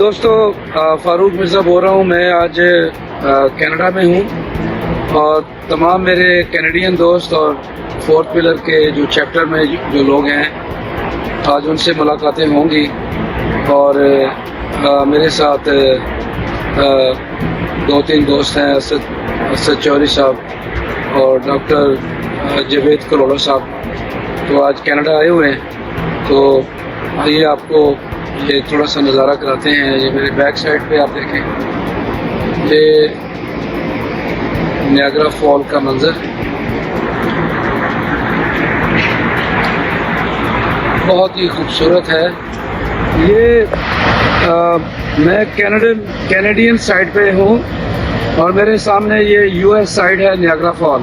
दोस्तों, फारूक मिर्ज़ा बोल रहा हूँ। मैं आज कनाडा में हूँ और तमाम मेरे कैनेडियन दोस्त और फोर्थ पिलर के जो चैप्टर में जो लोग हैं, आज उनसे मुलाकातें होंगी। और मेरे साथ दो तीन दोस्त हैं, असद चौधरी साहब और डॉक्टर जावेद करोड़ा साहब। तो आज कनाडा आए हुए हैं, तो आइए आपको ये थोड़ा सा नज़ारा कराते हैं। ये मेरे बैक साइड पे आप देखें, ये नियाग्रा फॉल का मंज़र बहुत ही खूबसूरत है। ये मैं कैनेडियन साइड पे हूँ और मेरे सामने ये यूएस साइड है, नियाग्रा फॉल।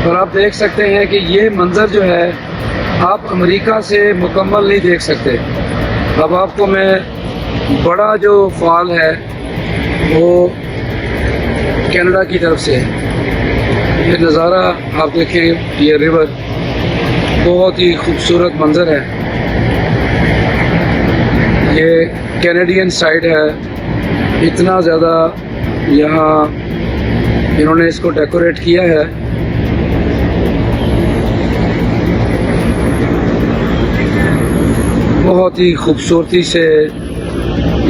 और आप देख सकते हैं कि ये मंज़र जो है आप अमेरिका से मुकम्मल नहीं देख सकते। अब आपको मैं बड़ा जो फॉल है वो कनाडा की तरफ से ये नज़ारा आप देखें। ये रिवर बहुत ही खूबसूरत मंज़र है। ये कैनेडियन साइड है, इतना ज़्यादा यहाँ इन्होंने इसको डेकोरेट किया है। बहुत ही खूबसूरती से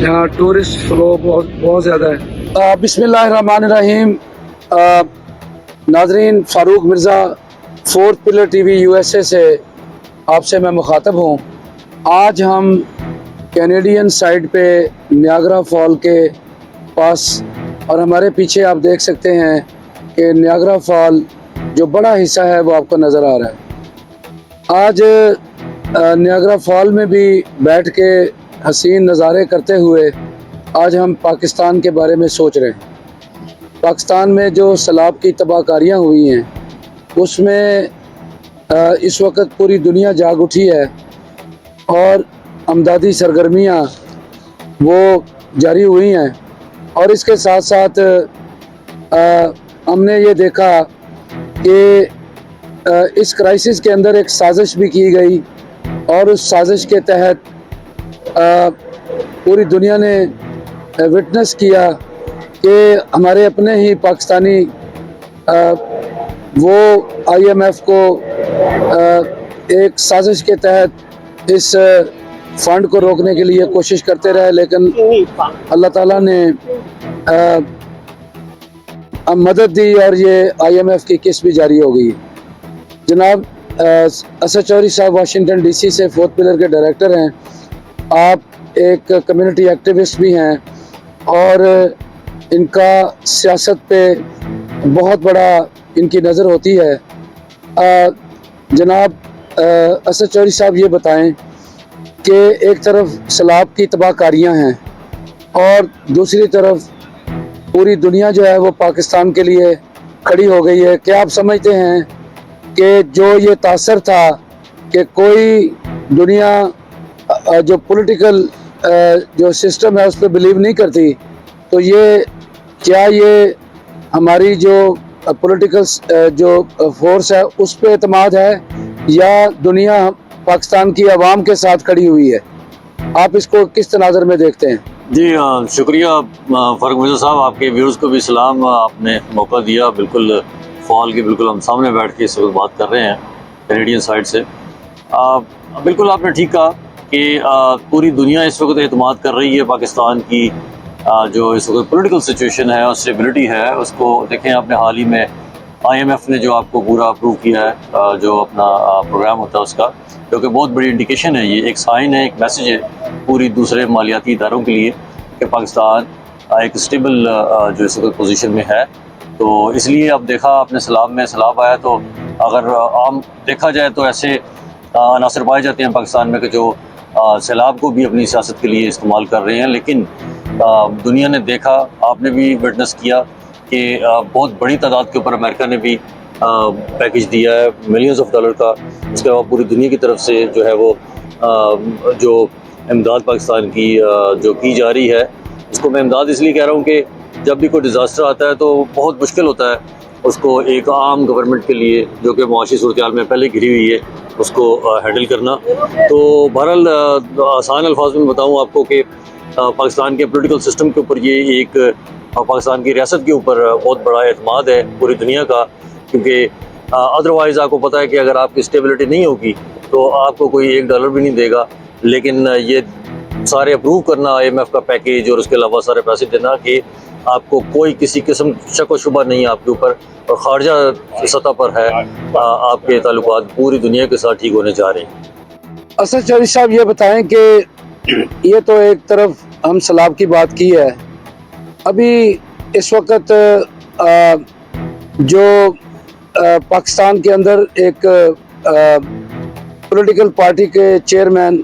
यहाँ टूरिस्ट फ्लो बहुत ज़्यादा है। बिस्मिल्लाहिर्रहमानिर्रहीम। नाजरीन, Farooq Mirza fourth pillar TV USA से आपसे मैं मुखातब हूँ। आज हम कैनेडियन साइड पे नियाग्रा फॉल के पास, और हमारे पीछे आप देख सकते हैं कि नियाग्रा फॉल जो बड़ा हिस्सा है वो आपको नज़र आ रहा है। आज नियाग्रा फॉल में भी बैठ के हसीन नज़ारे करते हुए आज हम पाकिस्तान के बारे में सोच रहे हैं। पाकिस्तान में जो सैलाब की तबाहकारियाँ हुई हैं उसमें इस वक्त पूरी दुनिया जाग उठी है और अमदादी सरगर्मियाँ वो जारी हुई हैं। और इसके साथ साथ हमने ये देखा कि इस क्राइसिस के अंदर एक साजिश भी की गई और उस साजिश के तहत पूरी दुनिया ने विटनेस किया कि हमारे अपने ही पाकिस्तानी वो IMF को एक साजिश के तहत इस फंड को रोकने के लिए कोशिश करते रहे, लेकिन अल्लाह ताला ने मदद दी और ये IMF की किस्त भी जारी हो गई। जनाब असद चौधरी साहब वाशिंगटन DC से फोर्थ पिलर के डायरेक्टर हैं। आप एक कम्युनिटी एक्टिविस्ट भी हैं और इनका सियासत पे बहुत बड़ा इनकी नज़र होती है। जनाब असद चौधरी साहब, ये बताएं कि एक तरफ सैलाब की तबाहकारियाँ हैं और दूसरी तरफ पूरी दुनिया जो है वो पाकिस्तान के लिए खड़ी हो गई है। क्या आप समझते हैं कि जो ये तासर था कि कोई दुनिया जो पॉलिटिकल जो सिस्टम है उस पर बिलीव नहीं करती, तो ये क्या ये हमारी जो पॉलिटिकल जो फोर्स है उस पर एतमाद है या दुनिया पाकिस्तान की आवाम के साथ खड़ी हुई है? आप इसको किस तनाज़र में देखते हैं? जी शुक्रिया फ़ारूक मिर्ज़ा साहब, आपके व्यूअर्स को भी सलाम। आपने मौका दिया, बिल्कुल फॉल के बिल्कुल हम सामने बैठ के इस वक्त बात कर रहे हैं कैनेडियन साइड से। बिल्कुल आपने ठीक कहा कि पूरी दुनिया इस वक्त एतमाद कर रही है पाकिस्तान की जो इस वक्त पॉलिटिकल सिचुएशन है और स्टेबिलिटी है उसको। देखें, आपने हाल ही में IMF ने जो आपको पूरा अप्रूव किया है जो अपना प्रोग्राम होता है उसका, जो कि बहुत बड़ी इंडिकेशन है। ये एक साइन है, एक मैसेज है पूरी दूसरे मालियाती इदारों के लिए कि पाकिस्तान एक स्टेबल जो इस वक्त पोजीशन में है। तो इसलिए अब देखा आपने सैलाब आया, तो अगर आम देखा जाए तो ऐसे अनासर पाए जाते हैं पाकिस्तान में कि जो सैलाब को भी अपनी सियासत के लिए इस्तेमाल कर रहे हैं। लेकिन दुनिया ने देखा, आपने भी विटनेस किया कि बहुत बड़ी तादाद के ऊपर अमेरिका ने भी पैकेज दिया है मिलियंस ऑफ डॉलर का। उसके अलावा पूरी दुनिया की तरफ से जो है वो जो इमदाद पाकिस्तान की जो की जा रही है, उसको मैं इमदाद इसलिए कह रहा हूँ कि जब भी कोई डिज़ास्टर आता है तो बहुत मुश्किल होता है उसको एक आम गवर्नमेंट के लिए, जो कि मुआशी सूरत में पहले घिरी हुई है, उसको हैंडल करना। तो बहरहाल आसान अल्फाज में बताऊँ आपको कि पाकिस्तान के पॉलिटिकल सिस्टम के ऊपर ये एक पाकिस्तान की रियासत के ऊपर बहुत बड़ा एतमाद है पूरी दुनिया का, क्योंकि अदरवाइज़ आपको पता है कि अगर आपकी स्टेबिलिटी नहीं होगी तो आपको कोई $1 भी नहीं देगा। लेकिन ये सारे अप्रूव करना IMF का पैकेज और उसके अलावा सारे पैसे देना कि आपको कोई किसी किस्म शक व शुबा नहीं है आपके ऊपर, और खारजा सतह पर है आपके ताल्लुकात पूरी दुनिया के साथ ठीक होने जा रहे हैं। असद चौधरी साहब ये बताएं कि ये तो एक तरफ हम सलाब की बात की है, अभी इस वक्त जो पाकिस्तान के अंदर एक पॉलिटिकल पार्टी के चेयरमैन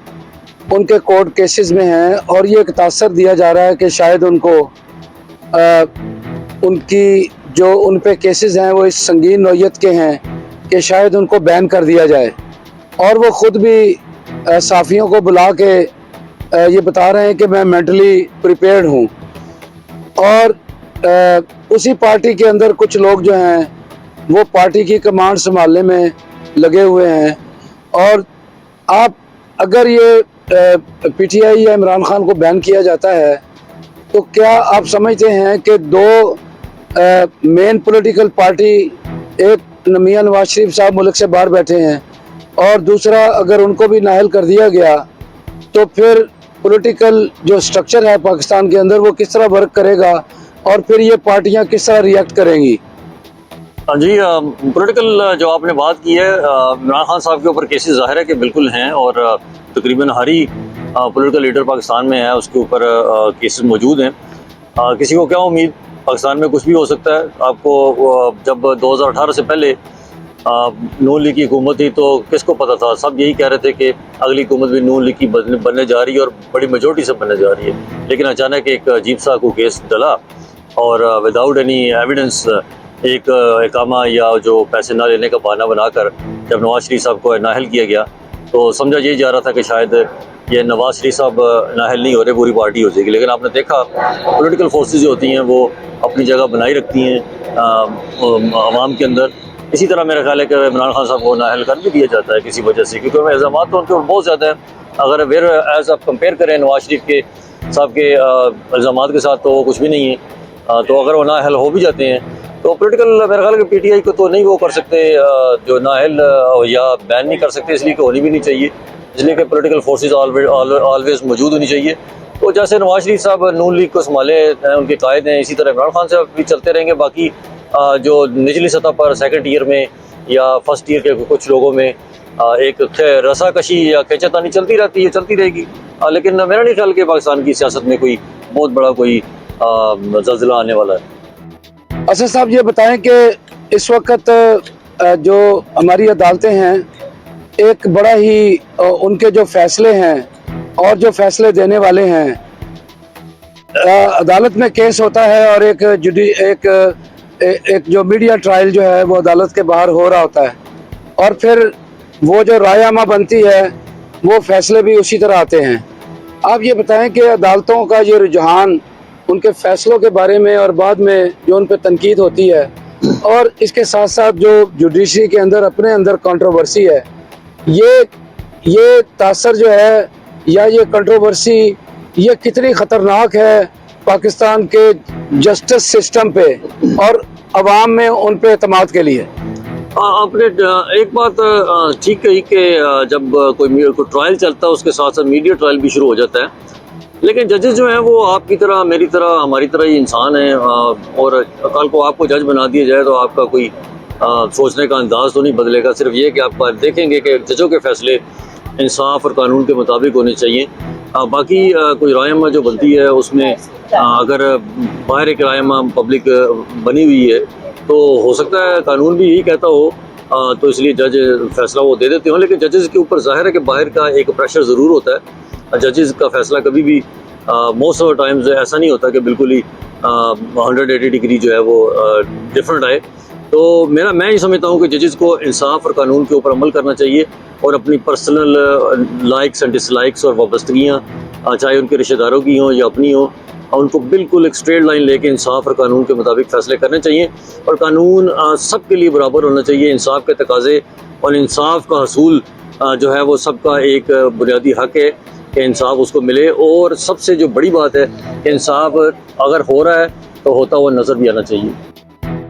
उनके कोर्ट केसेस में हैं, और ये एक तासर दिया जा रहा है कि शायद उनको उनकी जो उन पे केसेस हैं वो इस संगीन नौयत के हैं कि शायद उनको बैन कर दिया जाए। और वो ख़ुद भी साफ़ियों को बुला के ये बता रहे हैं कि मैं मेंटली प्रिपेयर्ड हूँ। और उसी पार्टी के अंदर कुछ लोग जो हैं वो पार्टी की कमांड संभालने में लगे हुए हैं। और आप अगर ये PTI या इमरान खान को बैन किया जाता है तो क्या आप समझते हैं कि दो मेन पॉलिटिकल पार्टी, एक मियां नवाज शरीफ साहब मुल्क से बाहर बैठे हैं और दूसरा अगर उनको भी नाअहल कर दिया गया तो फिर पॉलिटिकल जो स्ट्रक्चर है पाकिस्तान के अंदर वो किस तरह वर्क करेगा और फिर ये पार्टियां किस तरह रिएक्ट करेंगी? हाँ जी, पॉलिटिकल जो आपने बात की है, इमरान खान साहब के ऊपर केसेस जाहिर है कि बिल्कुल हैं, और तकरीबन हर ही पॉलिटिकल लीडर पाकिस्तान में है उसके ऊपर केसेस मौजूद हैं। किसी को क्या उम्मीद, पाकिस्तान में कुछ भी हो सकता है। आपको जब 2018 से पहले नून लीग की हुकूमत थी तो किसको पता था, सब यही कह रहे थे कि अगली हुकूमत भी नून लीग की बनने जा रही है और बड़ी मेजोरिटी से बनने जा रही है। लेकिन अचानक एक अजीब सा को केस डला और विदाउट एनी एविडेंस एक इकामा या जो पैसे ना लेने का बहाना बनाकर जब नवाज शरीफ साहब को नाअहल किया गया तो समझा यही जा रहा था कि शायद ये नवाज शरीफ साहब नाअहल नहीं हो रहे, पूरी पार्टी हो जाएगी। लेकिन आपने देखा पॉलिटिकल फोर्सेस जो होती हैं वो अपनी जगह बनाई रखती हैं आवाम के अंदर। इसी तरह मेरा ख्याल है कि इमरान खान साहब को नाअहल कर भी दिया जाता है किसी वजह से, क्योंकि इल्ज़ाम तो उनके ऊपर बहुत ज़्यादा है। अगर वेर एज आप कंपेयर करें नवाज शरीफ के साहब के इल्ज़ाम के साथ तो वो कुछ भी नहीं है। तो अगर वो नाअहल हो भी जाते हैं तो पॉलिटिकल मेरा ख्याल है कि PTI को तो नहीं वो कर सकते, जो नाअहल या बैन नहीं कर सकते, इसलिए कि होनी भी नहीं चाहिए, इसलिए कि पॉलिटिकल फोर्सेस ऑलवेज मौजूद होनी चाहिए। तो जैसे नवाज शरीफ साहब नून लीग को संभाले उनके कायद हैं, इसी तरह इमरान खान साहब भी चलते रहेंगे। बाकी जो निचली सतह पर सेकंड ईयर में या फर्स्ट ईयर के कुछ लोगों में एक रसाकशी या खींचातानी चलती रहती है, चलती रहेगी। लेकिन मेरा नहीं ख्याल कि पाकिस्तान की सियासत में कोई बहुत बड़ा कोई ज़ल्ज़ला आने वाला है। असद साहब ये बताएं कि इस वक्त जो हमारी अदालतें हैं, एक बड़ा ही उनके जो फैसले हैं और जो फैसले देने वाले हैं, अदालत में केस होता है और एक जो मीडिया ट्रायल जो है वो अदालत के बाहर हो रहा होता है, और फिर वो जो रायनामा बनती है वो फैसले भी उसी तरह आते हैं। आप ये बताएं कि अदालतों का ये रुझान उनके फैसलों के बारे में और बाद में जो उन पर तनकीद होती है, और इसके साथ साथ जो जुडिशरी के अंदर अपने अंदर कंट्रोवर्सी है, ये तासर जो है या ये कंट्रोवर्सी ये कितनी ख़तरनाक है पाकिस्तान के जस्टिस सिस्टम पे और अवाम में उन पे एतमाद के लिए? आपने एक बात ठीक कही कि जब कोई ट्रायल चलता है उसके साथ साथ मीडिया ट्रायल भी शुरू हो जाता है। लेकिन जजेस जो हैं वो आपकी तरह, मेरी तरह, हमारी तरह ही इंसान हैं, और कल को आपको जज बना दिया जाए तो आपका कोई सोचने का अंदाज़ तो नहीं बदलेगा। सिर्फ ये कि आप देखेंगे कि जजों के फैसले इंसाफ और कानून के मुताबिक होने चाहिए। बाकी कोई रायमा जो बनती है उसमें अगर बाहर एक रायमा पब्लिक बनी हुई है तो हो सकता है कानून भी यही कहता हो, तो इसलिए जज फैसला वो दे देते हो। लेकिन जजेस के ऊपर जाहिर है कि बाहर का एक प्रेशर ज़रूर होता है। जजेस का फैसला कभी भी मोस्ट ऑफ टाइम्स ऐसा नहीं होता कि बिल्कुल ही 180 डिग्री जो है वो डिफरेंट आए। तो मैं ये समझता हूँ कि जजेस को इंसाफ और कानून के ऊपर अमल करना चाहिए और अपनी पर्सनल लाइक्स एंड डिसलाइक्स और वाबस्तगियाँ, चाहे उनके रिश्तेदारों की हों या अपनी हों, उनको बिल्कुल एक स्ट्रेट लाइन लेके इंसाफ और कानून के मुताबिक फ़ैसले करने चाहिए। और कानून सबके लिए बराबर होना चाहिए। इंसाफ के तकाजे और इंसाफ का हसूल जो है वो सबका एक बुनियादी हक़ है। कि इंसाफ उसको मिले, और सबसे जो बड़ी बात है कि इंसाफ अगर हो रहा है तो होता हुआ नज़र भी आना चाहिए।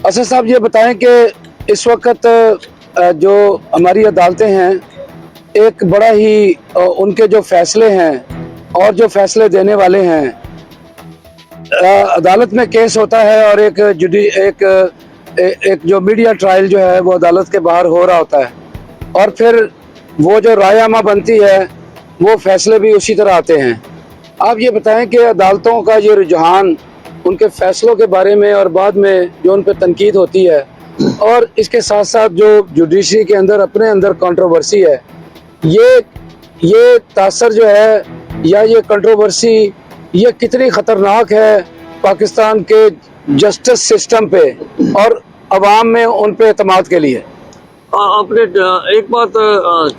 असद साहब, ये बताएं कि इस वक्त जो हमारी अदालतें हैं, एक बड़ा ही उनके जो फैसले हैं और जो फैसले देने वाले हैं, अदालत में केस होता है और एक जो मीडिया ट्रायल जो है वो अदालत के बाहर हो रहा होता है, और फिर वो जो रायनामा बनती है वो फैसले भी उसी तरह आते हैं। आप ये बताएं कि अदालतों का ये रुझान उनके फैसलों के बारे में और बाद में जो उन पर तनकीद होती है, और इसके साथ साथ जो जुडिशरी के अंदर अपने अंदर कंट्रोवर्सी है, ये तासर जो है या ये कंट्रोवर्सी ये कितनी ख़तरनाक है पाकिस्तान के जस्टिस सिस्टम पे और अवाम में उन पे एतमाद के लिए? आपने एक बात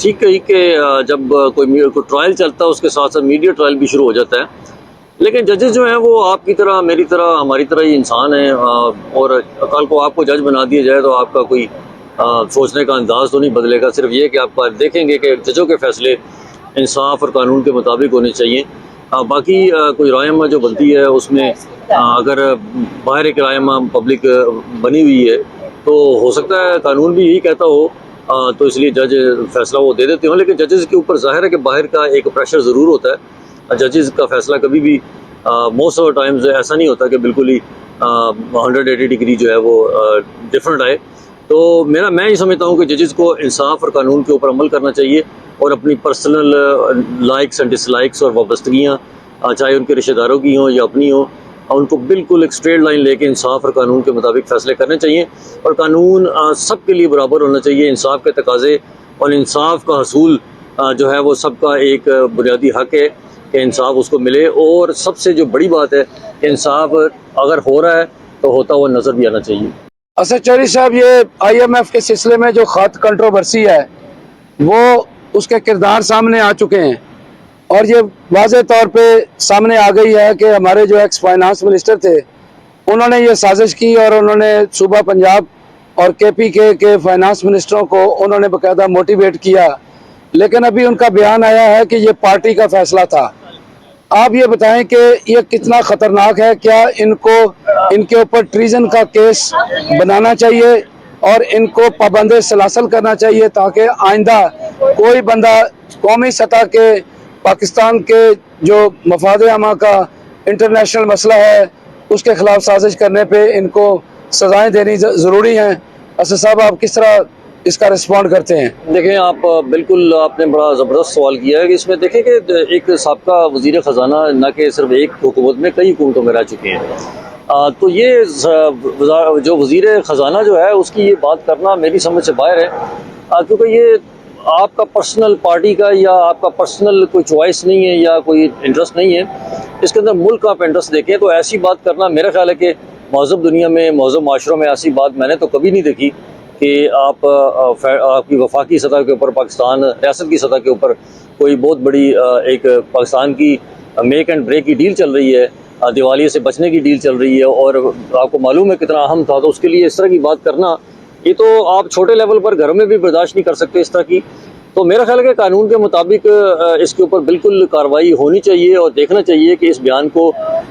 ठीक कही कि जब कोई ट्रायल चलता है उसके साथ साथ मीडिया ट्रायल भी शुरू हो जाता है, लेकिन जजेस जो हैं वो आपकी तरह, मेरी तरह, हमारी तरह ही इंसान हैं, और कल को आपको जज बना दिया जाए तो आपका कोई सोचने का अंदाज तो नहीं बदलेगा। सिर्फ ये कि आप देखेंगे कि जजों के फैसले इंसाफ और कानून के मुताबिक होने चाहिए। बाकी कोई रायनामा जो बनती है उसमें अगर बाहर एक रायनामा पब्लिक बनी हुई है तो हो सकता है कानून भी यही कहता हो, तो इसलिए जज फैसला वो दे देते हो, लेकिन जजेस के ऊपर जाहिर है कि बाहर का एक प्रेशर ज़रूर होता है। जजेस का फैसला कभी भी मोस्ट ऑफ द टाइम्स ऐसा नहीं होता कि बिल्कुल ही 180 डिग्री जो है वो डिफरेंट आए। तो मैं ये समझता हूँ कि जजेस को इंसाफ और कानून के ऊपर अमल करना चाहिए, और अपनी पर्सनल लाइक्स एंड डिसलाइक्स और वाबस्तगियाँ चाहे उनके रिश्तेदारों की हों या अपनी हों, उनको बिल्कुल एक स्ट्रेट लाइन लेके इंसाफ और कानून के मुताबिक फ़ैसले करने चाहिए, और कानून सब के लिए बराबर होना चाहिए। इंसाफ के तकाजे और इंसाफ का हसूल जो है वो सबका एक बुनियादी हक़ है कि इंसाफ उसको मिले, और सबसे जो बड़ी बात है कि इंसाफ अगर हो रहा है तो होता हुआ नज़र भी आना चाहिए। असद चौधरी साहब, ये IMF के सिलसिले में जो ख़त कंट्रोवर्सी है वो उसके किरदार सामने आ चुके हैं, और ये वाज़े तौर पे सामने आ गई है कि हमारे जो एक्स फाइनेंस मिनिस्टर थे उन्होंने ये साजिश की, और उन्होंने सूबा पंजाब और KPK के फाइनेंस मिनिस्टरों को उन्होंने बाकायदा मोटिवेट किया, लेकिन अभी उनका बयान आया है कि ये पार्टी का फैसला था। आप ये बताएं कि ये कितना ख़तरनाक है? क्या इनके ऊपर ट्रीजन का केस बनाना चाहिए और इनको पाबंद सलासल करना चाहिए, ताकि आइंदा कोई बंदा कौमी सतह के पाकिस्तान के जो मफाद आमा का इंटरनेशनल मसला है उसके ख़िलाफ़ साजिश करने पे इनको सज़ाएं देनी ज़रूरी हैं। असद साहब, आप किस तरह इसका रिस्पॉन्ड करते हैं? देखें, आप बिल्कुल आपने बड़ा ज़बरदस्त सवाल किया है कि इसमें देखें कि एक साबका वज़ीर ख़जाना न कि सिर्फ एक हुकूमत में कई हुकूमतों में रह चुके हैं, तो ये जो वज़ीर ख़जाना जो है उसकी ये बात करना मेरी समझ से बाहर है, क्योंकि ये आपका पर्सनल पार्टी का या आपका पर्सनल कोई चॉइस नहीं है या कोई इंटरेस्ट नहीं है, इसके अंदर मुल्क का आप इंटरेस्ट देखें। तो ऐसी बात करना मेरा ख्याल है कि महज़ब दुनिया में, महज़ब माशरों में ऐसी बात मैंने तो कभी नहीं देखी कि आपकी वफाकी सतह के ऊपर, पाकिस्तान रियासत की सतह के ऊपर कोई बहुत बड़ी एक पाकिस्तान की मेक एंड ब्रेक की डील चल रही है, दिवालिये से बचने की डील चल रही है, और आपको मालूम है कितना अहम था, तो उसके लिए इस तरह की बात करना, ये तो आप छोटे लेवल पर घरों में भी बर्दाश्त नहीं कर सकते इस तरह की। तो मेरा ख्याल है कि कानून के मुताबिक इसके ऊपर बिल्कुल कार्रवाई होनी चाहिए, और देखना चाहिए कि इस बयान को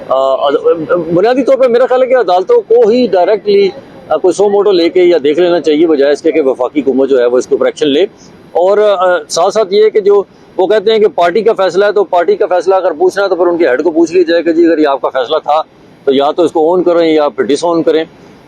बुनियादी तौर पर मेरा ख्याल है कि अदालतों को ही डायरेक्टली कोई सो मोटो लेके या देख लेना चाहिए, बजाय इसके कि वफाकी हुकूमत जो है वो इसके ऊपर एक्शन ले। और साथ साथ ये है कि जो वो कहते हैं कि पार्टी का फैसला है, तो पार्टी का फैसला अगर पूछना है तो फिर उनके हेड को पूछ लिया जाए कि जी अगर ये आपका फैसला था तो या तो इसको ऑन करें या फिर डिसऑन करें।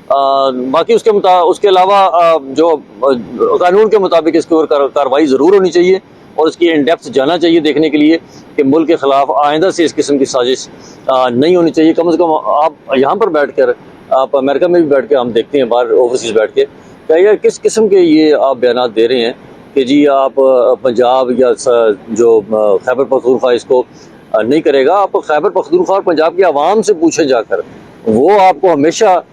बाकी उसके अलावा जो कानून के मुताबिक इसके ऊपर कार्रवाई ज़रूर होनी चाहिए, और इसकी इन डेप्थ जाना चाहिए देखने के लिए कि मुल्क के ख़िलाफ़ आइंदा से इस किस्म की साजिश नहीं होनी चाहिए। कम से कम आप यहाँ पर बैठ कर, आप अमेरिका में भी बैठ के हम देखते हैं, बाहर ओवरसीज़ बैठ के, क्या यार किस किस्म के ये आप बयान दे रहे हैं कि जी आप पंजाब या जो खैबर पख्तूनख्वा इसको नहीं करेगा। आप खैबर पख्तूनख्वा और पंजाब की आवाम से पूछें जाकर, वो आपको हमेशा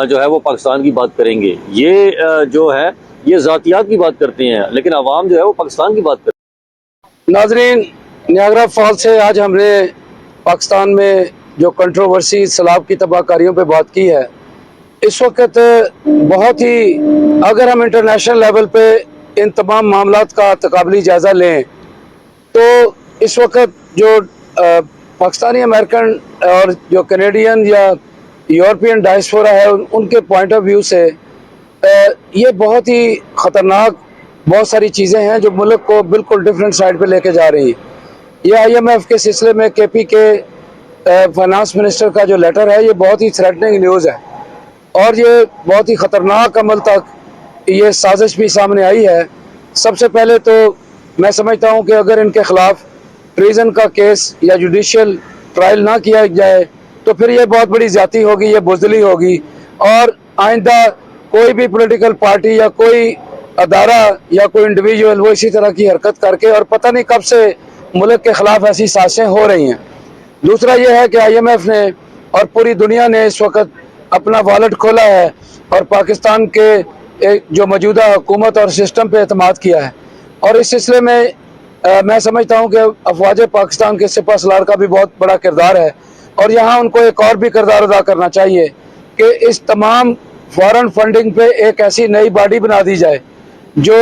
जो है वो पाकिस्तान की बात करेंगे। ये जो है ये ज़ातियात की बात करते हैं, लेकिन आवाम जो है वो पाकिस्तान की बात करते हैं। नाजरीन, नियाग्रा फॉल से आज हमने पाकिस्तान में जो कंट्रोवर्सी सैलाब की तबाहकारियों पे बात की है, इस वक्त बहुत ही, अगर हम इंटरनेशनल लेवल पे इन तमाम मामलात का तकाबली जायज़ा लें तो इस वक्त जो पाकिस्तानी अमेरिकन और जो कनेडियन या यूरोपियन डायस्पोरा है उनके पॉइंट ऑफ व्यू से ये बहुत ही ख़तरनाक बहुत सारी चीज़ें हैं जो मुल्क को बिल्कुल डिफरेंट साइड पे लेके जा रही हैं। ये IMF के सिलसिले में KP के फाइनेंस मिनिस्टर का जो लेटर है ये बहुत ही थ्रेटनिंग न्यूज़ है और ये बहुत ही ख़तरनाक अमल तक ये साजिश भी सामने आई है। सबसे पहले तो मैं समझता हूँ कि अगर इनके ख़िलाफ़ ट्रीज़न का केस या जुडिशियल ट्रायल ना किया जाए तो फिर ये बहुत बड़ी ज़्यादती होगी, ये बुज़दिली होगी और आइंदा कोई भी पॉलिटिकल पार्टी या कोई अदारा या कोई इंडिविजुअल वो इसी तरह की हरकत करके और पता नहीं कब से मुल्क के ख़िलाफ़ ऐसी साजिशें हो रही हैं। दूसरा ये है कि IMF ने और पूरी दुनिया ने इस वक्त अपना वॉलेट खोला है और पाकिस्तान के जो मौजूदा हुकूमत और सिस्टम पे एतमाद किया है और इस सिलसिले में मैं समझता हूँ कि अफवाज पाकिस्तान के सिपह सलार का भी बहुत बड़ा किरदार है और यहाँ उनको एक और भी किरदार अदा करना चाहिए कि इस तमाम फॉरेन फंडिंग पे एक ऐसी नई बॉडी बना दी जाए जो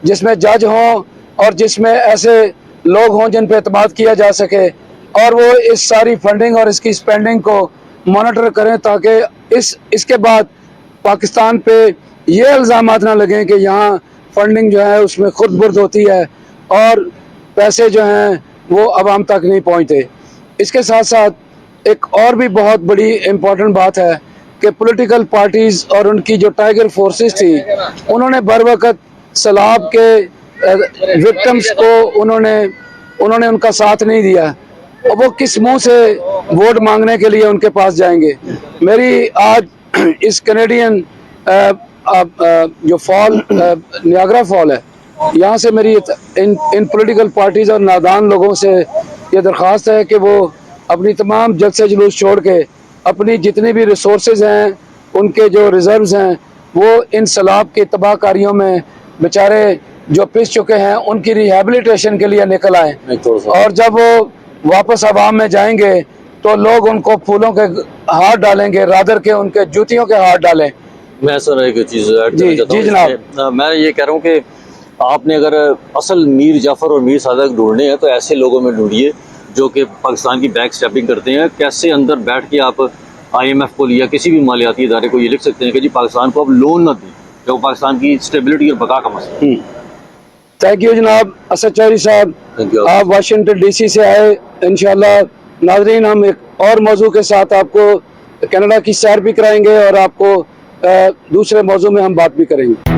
जिसमें जज हों और जिसमें ऐसे लोग हों जिन पे एतमाद किया जा सके और वो इस सारी फंडिंग और इसकी स्पेंडिंग को मॉनिटर करें ताकि इसके बाद पाकिस्तान पे ये इल्ज़ामात ना लगें कि यहाँ फंडिंग जो है उसमें खुद बुर्द होती है और पैसे जो हैं वो आवाम तक नहीं पहुँचते। इसके साथ साथ एक और भी बहुत बड़ी इम्पोर्टेंट बात है कि पॉलिटिकल पार्टीज़ और उनकी जो टाइगर फोर्सेस थी उन्होंने बर वक्त सैलाब के विक्टिम्स को उन्होंने उनका साथ नहीं दिया और वो किस मुंह से वोट मांगने के लिए उनके पास जाएंगे। मेरी आज इस कनेडियन जो फॉल नियाग्रा फॉल है यहाँ से मेरी इन पॉलिटिकल पार्टीज़ और नादान लोगों से ये दरख्वास्त है कि वो अपनी तमाम जलसे जुलूस छोड़ के अपनी जितनी भी रिसोर्सेज हैं उनके जो रिजर्व्स हैं वो इन सैलाब की तबाहकारियों में बेचारे जो पिस चुके हैं उनकी रिहेबिलिटेशन के लिए निकल आए और जब वो वापस आवाम में जाएंगे तो लोग उनको फूलों के हाथ डालेंगे रादर के उनके जूतियों के हाथ डालें। मैं सर एक चीज़ जी जनाब, मैं ये कह रहा हूँ कि आपने अगर असल मीर जाफ़र और मीर सादक ढूंढने हैं तो ऐसे लोगों में ढूंढिए जो कि पाकिस्तान की बैक स्टैपिंग करते हैं। कैसे अंदर बैठ के आप IMF को या किसी भी मालियाती इदारे को ये लिख सकते हैं कि जी पाकिस्तान को अब लोन न दें जो पाकिस्तान की स्टेबिलिटी और बका का मसला। थैंक यू जनाब असद चौधरी साहब, आप वाशिंगटन DC से आए। इंशाल्लाह नाज़रीन हम एक और मौजू के साथ आपको कनाडा की सैर भी कराएंगे और आपको दूसरे मौजू में हम बात भी करेंगे।